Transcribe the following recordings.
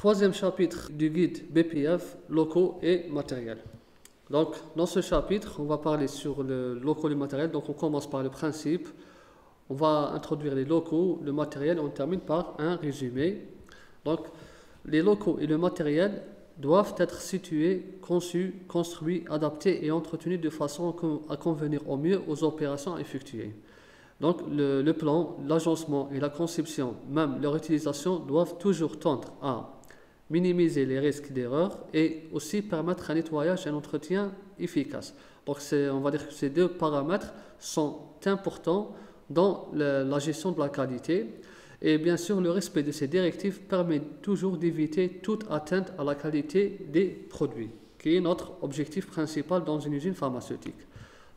troisième chapitre du guide BPF, locaux et matériel. Donc, dans ce chapitre, on va parler sur le locaux et le matériel. Donc, on commence par le principe. On va introduire les locaux, le matériel, et on termine par un résumé. Donc, les locaux et le matériel doivent être situés, conçus, construits, adaptés et entretenus de façon à convenir au mieux aux opérations effectuées. Donc, le plan, l'agencement et la conception, même leur utilisation, doivent toujours tendre à minimiser les risques d'erreur et aussi permettre un nettoyage et un entretien efficace. Donc, on va dire que ces deux paramètres sont importants dans la gestion de la qualité. Et bien sûr, le respect de ces directives permet toujours d'éviter toute atteinte à la qualité des produits, qui est notre objectif principal dans une usine pharmaceutique.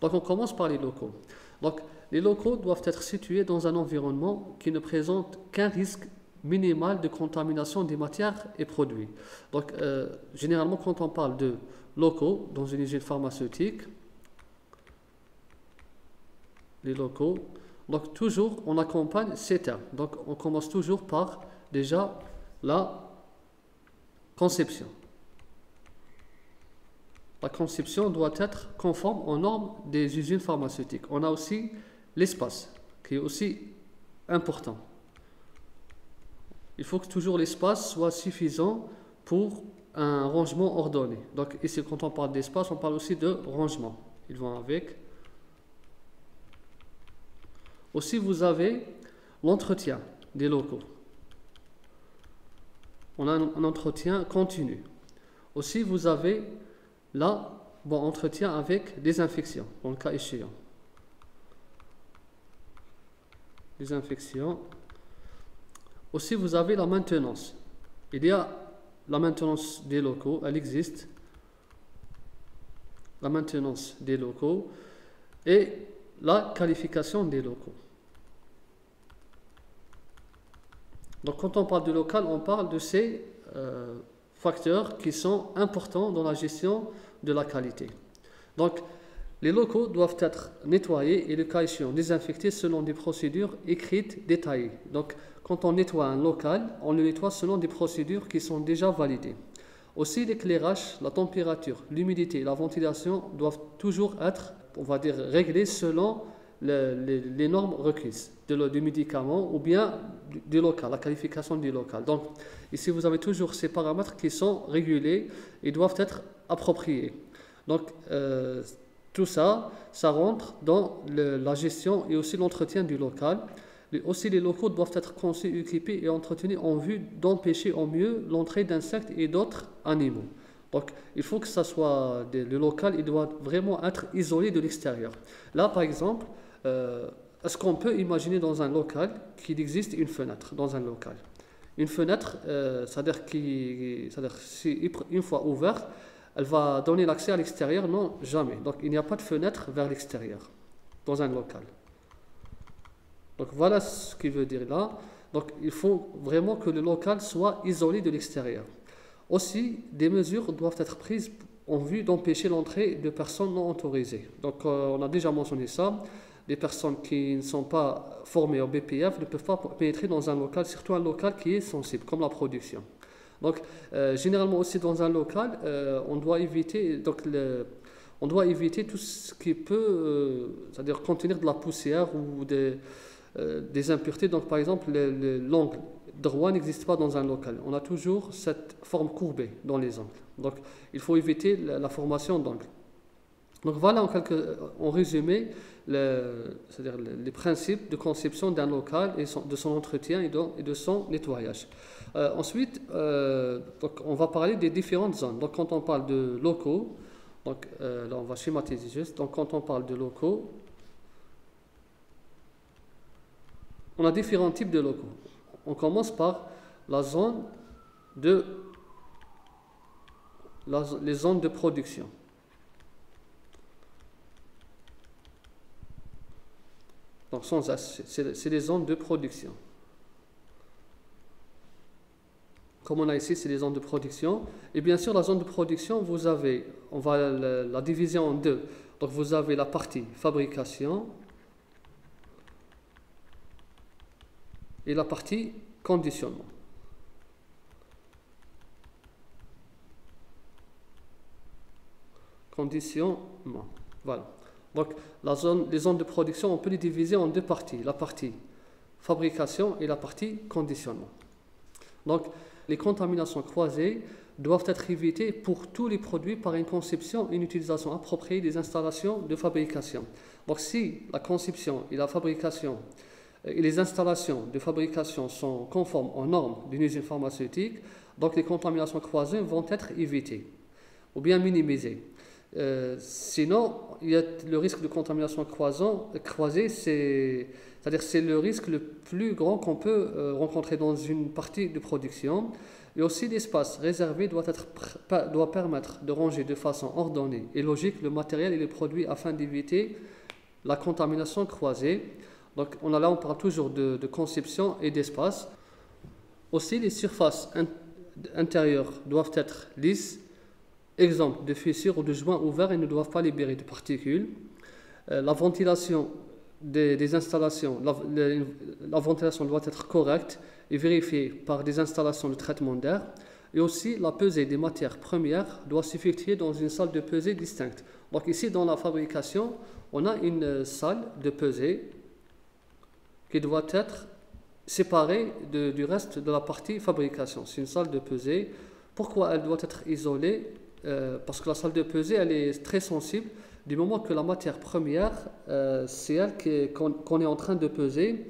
Donc, on commence par les locaux. Donc, les locaux doivent être situés dans un environnement qui ne présente qu'un risque minimal de contamination des matières et produits. Donc, généralement, quand on parle de locaux dans une usine pharmaceutique, les locaux, donc toujours on accompagne ces termes. Donc, on commence toujours par déjà la conception. La conception doit être conforme aux normes des usines pharmaceutiques. On a aussi l'espace, qui est aussi important. Il faut que toujours l'espace soit suffisant pour un rangement ordonné. Donc ici, quand on parle d'espace, on parle aussi de rangement. Ils vont avec. Aussi, vous avez l'entretien des locaux. On a un entretien continu. Aussi, vous avez là, entretien avec désinfection, dans le cas échéant. Désinfection. Aussi, vous avez la maintenance. Il y a la maintenance des locaux, elle existe. La maintenance des locaux et la qualification des locaux. Donc, quand on parle de local, on parle de ces facteurs qui sont importants dans la gestion de la qualité. Donc, les locaux doivent être nettoyés et, le cas échéant, désinfectés selon des procédures écrites détaillées. Donc, quand on nettoie un local, on le nettoie selon des procédures qui sont déjà validées. Aussi, l'éclairage, la température, l'humidité et la ventilation doivent toujours être, on va dire, réglés selon les normes requises du médicament ou bien du local, la qualification du local. Donc, ici, vous avez toujours ces paramètres qui sont régulés et doivent être appropriés. Donc, tout ça, ça rentre dans la gestion et aussi l'entretien du local. Aussi, les locaux doivent être conçus, équipés et entretenus en vue d'empêcher au mieux l'entrée d'insectes et d'autres animaux. Donc, il faut que ça soit le local, il doit vraiment être isolé de l'extérieur. Là, par exemple, est-ce qu'on peut imaginer dans un local qu'il existe une fenêtre dans un local? Une fenêtre, c'est-à-dire si une fois ouverte, elle va donner l'accès à l'extérieur? Non, jamais. Donc, il n'y a pas de fenêtre vers l'extérieur dans un local. Donc, voilà ce qu'il veut dire là. Donc, il faut vraiment que le local soit isolé de l'extérieur. Aussi, des mesures doivent être prises en vue d'empêcher l'entrée de personnes non autorisées. Donc, on a déjà mentionné ça. Les personnes qui ne sont pas formées au BPF ne peuvent pas pénétrer dans un local, surtout un local qui est sensible, comme la production. Donc, généralement aussi dans un local, on doit éviter tout ce qui peut, c'est-à-dire contenir de la poussière ou des impuretés. Donc, par exemple, l'angle droit n'existe pas dans un local. On a toujours cette forme courbée dans les angles. Donc, il faut éviter la formation d'angles. Donc, voilà en résumé c'est-à-dire les principes de conception d'un local et de son entretien et de son nettoyage. Ensuite, donc on va parler des différentes zones. Donc, quand on parle de locaux, donc, là on va schématiser juste. Donc, quand on parle de locaux, on a différents types de locaux. On commence par les zones de production. Donc, c'est les zones de production. Comme on a ici, c'est les zones de production. Et bien sûr, la zone de production, on va la diviser en deux. Donc, vous avez la partie fabrication et la partie conditionnement. conditionnement. Voilà. Donc, les zones de production, on peut les diviser en deux parties. La partie fabrication et la partie conditionnement. Donc, les contaminations croisées doivent être évitées pour tous les produits par une conception et une utilisation appropriée des installations de fabrication. Donc, si la conception et la fabrication et les installations de fabrication sont conformes aux normes d'une usine pharmaceutique, donc les contaminations croisées vont être évitées ou bien minimisées. Sinon, il y a le risque de contamination croisée, c'est-à-dire c'est le risque le plus grand qu'on peut rencontrer dans une partie de production. Et aussi, l'espace réservé doit permettre de ranger de façon ordonnée et logique le matériel et les produits afin d'éviter la contamination croisée. Donc, on parle toujours de conception et d'espace. Aussi, les surfaces intérieures doivent être lisses, exemple de fissures ou de joints ouverts et ne doivent pas libérer de particules. La ventilation des installations, la ventilation doit être correcte et vérifiée par des installations de traitement d'air. Et aussi, la pesée des matières premières doit s'effectuer dans une salle de pesée distincte. Donc ici, dans la fabrication, on a une salle de pesée qui doit être séparée du reste de la partie fabrication. C'est une salle de pesée. Pourquoi elle doit être isolée? Parce que la salle de pesée, elle est très sensible du moment que la matière première, c'est elle qu'on est en train de peser.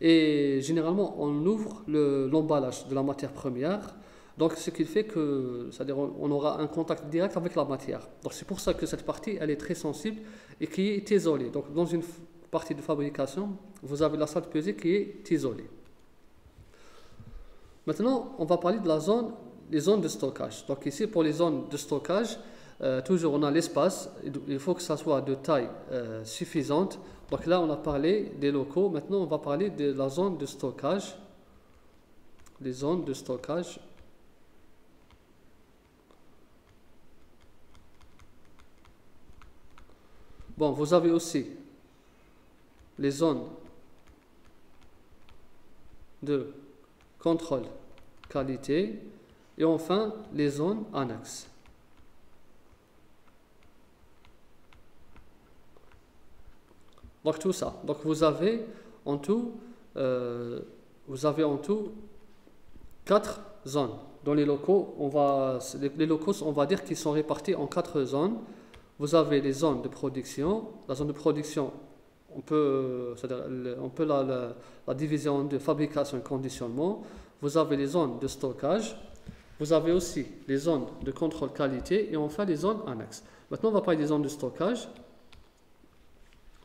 Et généralement, on ouvre l'emballage de la matière première. Donc, ce qui fait que, c'est-à-dire, on aura un contact direct avec la matière. Donc, c'est pour ça que cette partie, elle est très sensible et qui est isolée. Donc, dans une partie de fabrication, vous avez la salle de pesée qui est isolée. Maintenant, on va parler de les zones de stockage. Donc, ici, pour les zones de stockage, toujours on a l'espace. Il faut que ça soit de taille suffisante. Donc là, on a parlé des locaux. Maintenant, on va parler de la zone de stockage. Les zones de stockage. Bon, vous avez aussi les zones de contrôle qualité et enfin les zones annexes. Donc tout ça. Donc vous avez en tout 4 zones. Dans les locaux, on va dire qu'ils sont répartis en 4 zones. Vous avez les zones de production. La zone de production, on peut la diviser en deux, fabrication et conditionnement. Vous avez les zones de stockage. Vous avez aussi les zones de contrôle qualité et enfin les zones annexes. Maintenant, on va parler des zones de stockage.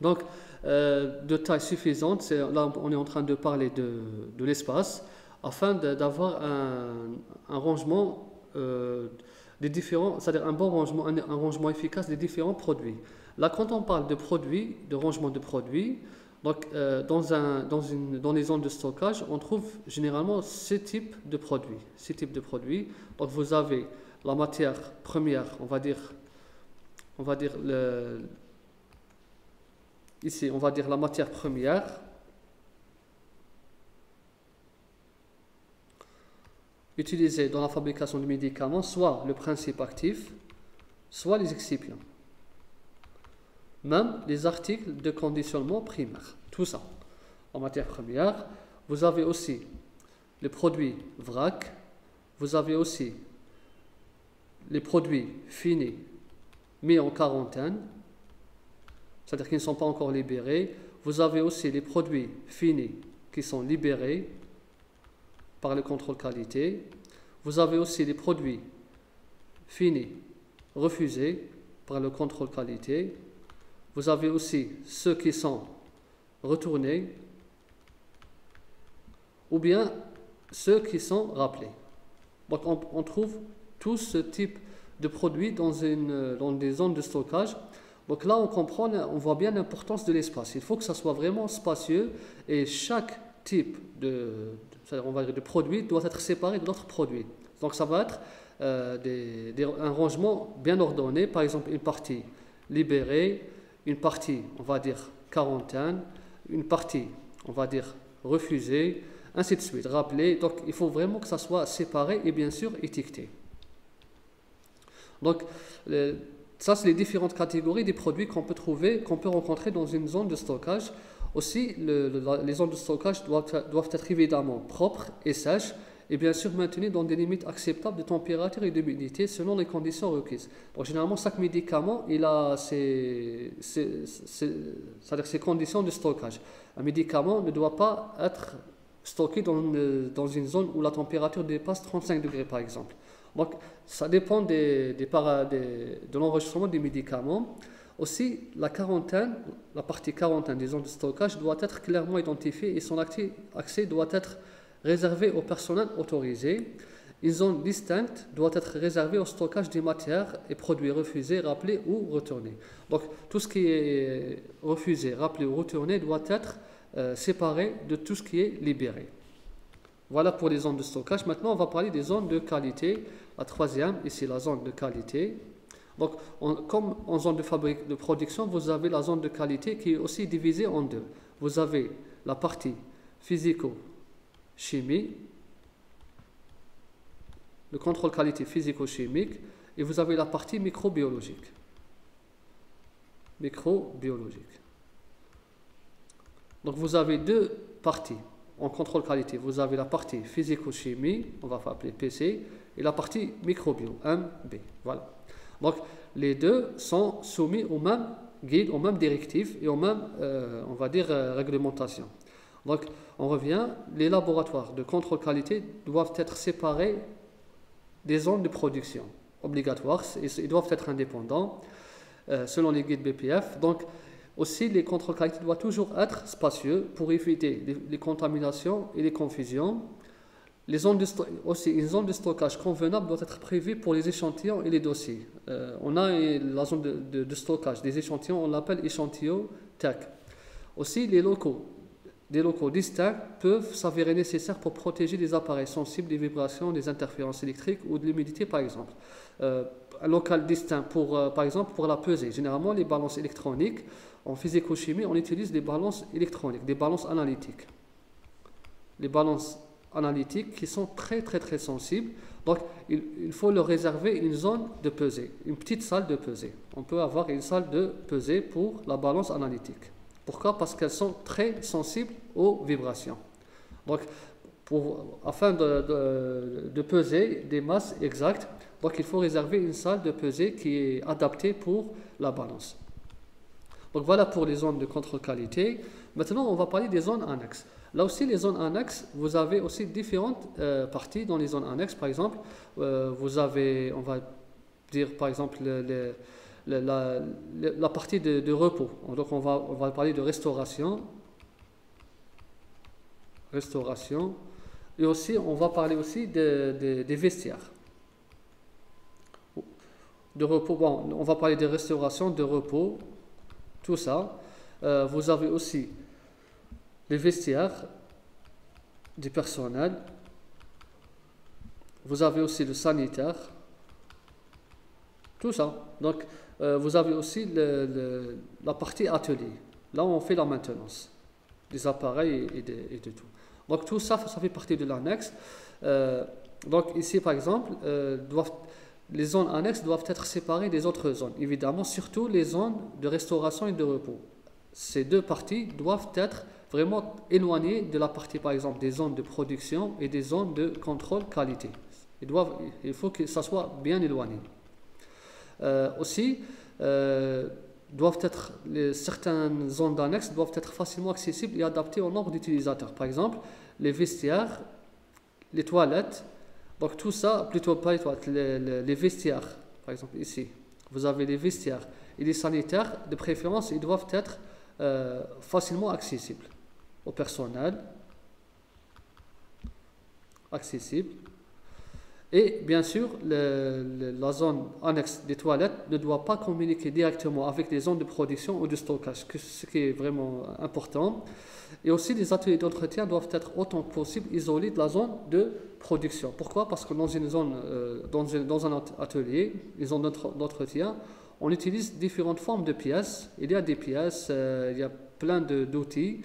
Donc, de taille suffisante, là on est en train de parler de l'espace, afin d'avoir un rangement des différents, c'est-à-dire un bon rangement, un rangement efficace des différents produits. Là, quand on parle de produits, de rangement de produits, donc dans les zones de stockage, on trouve généralement ces types de produits. Donc vous avez la matière première, on va dire ici, on va dire la matière première. Utilisée dans la fabrication de médicaments, soit le principe actif, soit les excipients. Même les articles de conditionnement primaire. Tout ça. En matière première, vous avez aussi les produits vrac, vous avez aussi les produits finis mis en quarantaine, c'est-à-dire qu'ils ne sont pas encore libérés. Vous avez aussi les produits finis qui sont libérés par le contrôle qualité. Vous avez aussi les produits finis refusés par le contrôle qualité. Vous avez aussi ceux qui sont retournés ou bien ceux qui sont rappelés. Donc on trouve tout ce type de produits dans des zones de stockage. Donc là, on voit bien l'importance de l'espace. Il faut que ça soit vraiment spacieux et chaque type de produit doit être séparé de l'autre produit. Donc ça va être un rangement bien ordonné, par exemple une partie libérée, une partie, on va dire, quarantaine, une partie, on va dire, refusée, ainsi de suite, rappelée. Donc il faut vraiment que ça soit séparé et bien sûr étiqueté. Donc Ça, c'est les différentes catégories des produits qu'on peut trouver, qu'on peut rencontrer dans une zone de stockage. Aussi, les zones de stockage doivent être évidemment propres et sèches, et bien sûr maintenues dans des limites acceptables de température et d'humidité selon les conditions requises. Donc, généralement, chaque médicament il a c'est-à-dire ses conditions de stockage. Un médicament ne doit pas être stocké dans une zone où la température dépasse 35 degrés, par exemple. Donc, ça dépend de l'enregistrement des médicaments. Aussi, la partie quarantaine des zones de stockage doit être clairement identifiée et son accès doit être réservé au personnel autorisé. Une zone distincte doit être réservée au stockage des matières et produits refusés, rappelés ou retournés. Donc, tout ce qui est refusé, rappelé ou retourné doit être séparé de tout ce qui est libéré. Voilà pour les zones de stockage. Maintenant, on va parler des zones de qualité. La troisième, ici, la zone de qualité. Donc, comme en zone de production, vous avez la zone de qualité qui est aussi divisée en deux. Vous avez la partie physico-chimie, le contrôle qualité physico-chimique, et vous avez la partie microbiologique. Donc, vous avez deux parties en contrôle qualité. Vous avez la partie physico-chimie, on va appeler PC, et la partie microbio, MB. Voilà. Donc, les deux sont soumis aux mêmes guides, aux mêmes directives et aux mêmes, on va dire, réglementations. Donc, on revient, les laboratoires de contrôle qualité doivent être séparés des zones de production obligatoires, ils doivent être indépendants selon les guides BPF. Donc, aussi, les contrôles qualité doivent toujours être spacieux pour éviter les contaminations et les confusions. Aussi, une zone de stockage convenable doit être prévue pour les échantillons et les dossiers. On a la zone de stockage des échantillons, on l'appelle échantillon tech. Aussi, des locaux distincts peuvent s'avérer nécessaires pour protéger les appareils sensibles des vibrations, des interférences électriques ou de l'humidité, par exemple. Un local distinct, par exemple, pour la pesée. Généralement, les balances électroniques, en physico-chimie, on utilise des balances électroniques, des balances analytiques. Les balances analytiques qui sont très sensibles. Donc, il faut leur réserver une zone de pesée, une petite salle de pesée. On peut avoir une salle de pesée pour la balance analytique. Pourquoi? Parce qu'elles sont très sensibles aux vibrations. Donc, afin de peser des masses exactes, donc il faut réserver une salle de pesée qui est adaptée pour la balance. Donc voilà pour les zones de contrôle qualité. Maintenant, on va parler des zones annexes. Là aussi, les zones annexes, vous avez aussi différentes parties dans les zones annexes. Par exemple, vous avez, on va dire par exemple, la partie de repos. Donc on va parler de restauration. Et aussi, on va parler aussi des vestiaires. De repos, bon, on va parler de restauration, de repos, tout ça. Vous avez aussi les vestiaires du personnel. Vous avez aussi le sanitaire. Tout ça. Donc, vous avez aussi la partie atelier. Là, on fait la maintenance des appareils et de tout. Donc, tout ça, ça fait partie de l'annexe. Donc, ici, par exemple, les zones annexes doivent être séparées des autres zones. Évidemment, surtout les zones de restauration et de repos. Ces deux parties doivent être vraiment éloignées de la partie, par exemple, des zones de production et des zones de contrôle qualité. Il faut que ça soit bien éloigné. Aussi, certaines zones d'annexe doivent être facilement accessibles et adaptées au nombre d'utilisateurs. Par exemple, les vestiaires, les toilettes, donc tout ça, plutôt pas les toilettes, les vestiaires, par exemple ici, vous avez les vestiaires et les sanitaires, de préférence, ils doivent être facilement accessibles au personnel, accessibles. Et bien sûr, la zone annexe des toilettes ne doit pas communiquer directement avec les zones de production ou de stockage, ce qui est vraiment important. Et aussi, les ateliers d'entretien doivent être autant que possible isolés de la zone de production. Pourquoi? Parce que dans une zone, dans un atelier, une zone d'entretien, on utilise différentes formes de pièces. Il y a des pièces, il y a plein d'outils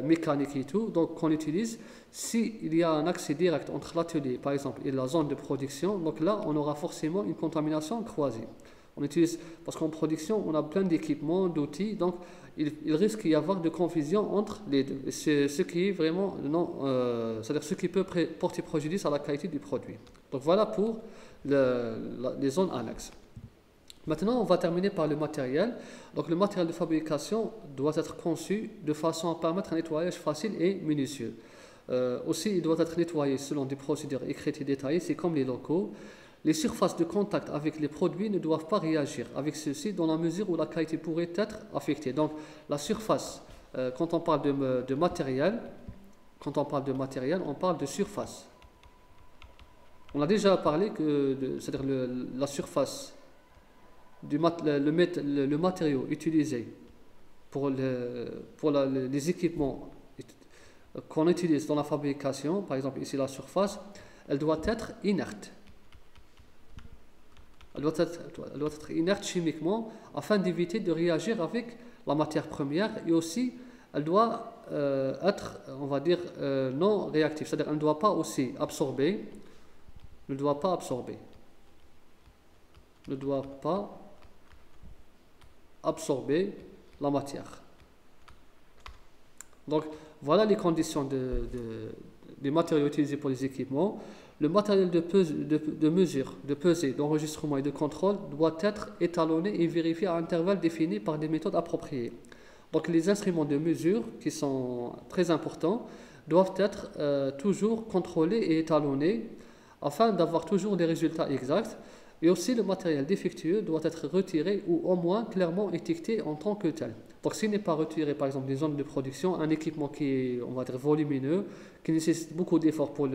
mécaniques et tout, donc qu'on utilise. S'il y a un accès direct entre l'atelier, par exemple, et la zone de production, donc là, on aura forcément une contamination croisée. On utilise, parce qu'en production, on a plein d'équipements, d'outils, donc il risque d'y avoir de confusion entre les deux. C'est ce qui est vraiment non, c'est-à-dire ce qui peut porter préjudice à la qualité du produit. Donc voilà pour les zones annexes. Maintenant, on va terminer par le matériel. Donc le matériel de fabrication doit être conçu de façon à permettre un nettoyage facile et minutieux. Aussi, il doit être nettoyé selon des procédures écrites et détaillées, c'est comme les locaux. Les surfaces de contact avec les produits ne doivent pas réagir avec ceux-ci dans la mesure où la qualité pourrait être affectée. Donc la surface, quand on parle de matériel, on parle de surface. On a déjà parlé que, c'est-à-dire la surface, le matériau utilisé pour les équipements qu'on utilise dans la fabrication, par exemple ici la surface, elle doit être inerte. Elle doit être inerte chimiquement afin d'éviter de réagir avec la matière première, et aussi elle doit être, on va dire, non réactive, c'est-à-dire elle ne doit pas aussi absorber, la matière. Donc voilà les conditions des matériaux utilisés pour les équipements. Le matériel de mesure, de pesée, d'enregistrement et de contrôle doit être étalonné et vérifié à intervalles définis par des méthodes appropriées. Donc les instruments de mesure, qui sont très importants, doivent être toujours contrôlés et étalonnés afin d'avoir toujours des résultats exacts. Et aussi le matériel défectueux doit être retiré ou au moins clairement étiqueté en tant que tel. Donc s'il n'est pas retiré, par exemple des zones de production, un équipement qui est, on va dire, volumineux, qui nécessite beaucoup d'efforts pour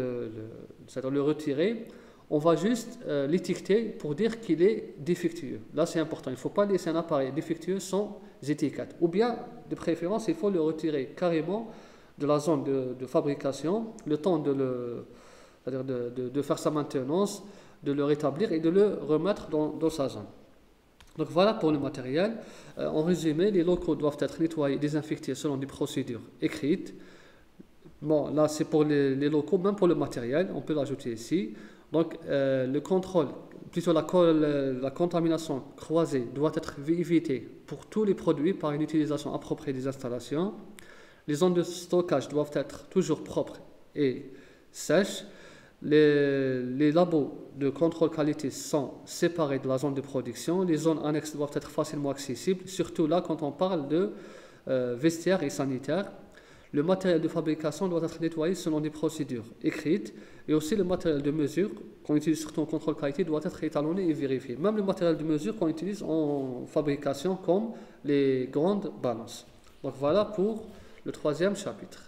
c'est-à-dire le retirer, on va juste l'étiqueter pour dire qu'il est défectueux. Là c'est important, il ne faut pas laisser un appareil défectueux sans étiquette. Ou bien, de préférence, il faut le retirer carrément de la zone de fabrication, le temps c'est-à-dire de faire sa maintenance, de le rétablir et de le remettre dans sa zone. Donc voilà pour le matériel. En résumé, les locaux doivent être nettoyés et désinfectés selon des procédures écrites. Bon, là c'est pour les locaux, même pour le matériel, on peut l'ajouter ici. Donc le contrôle, plutôt la contamination croisée doit être évitée pour tous les produits par une utilisation appropriée des installations. Les zones de stockage doivent être toujours propres et sèches. Les labos de contrôle qualité sont séparés de la zone de production. Les zones annexes doivent être facilement accessibles, surtout là quand on parle de vestiaires et sanitaires. Le matériel de fabrication doit être nettoyé selon des procédures écrites, et aussi le matériel de mesure qu'on utilise surtout en contrôle qualité doit être étalonné et vérifié. Même le matériel de mesure qu'on utilise en fabrication, comme les grandes balances. Donc voilà pour le troisième chapitre.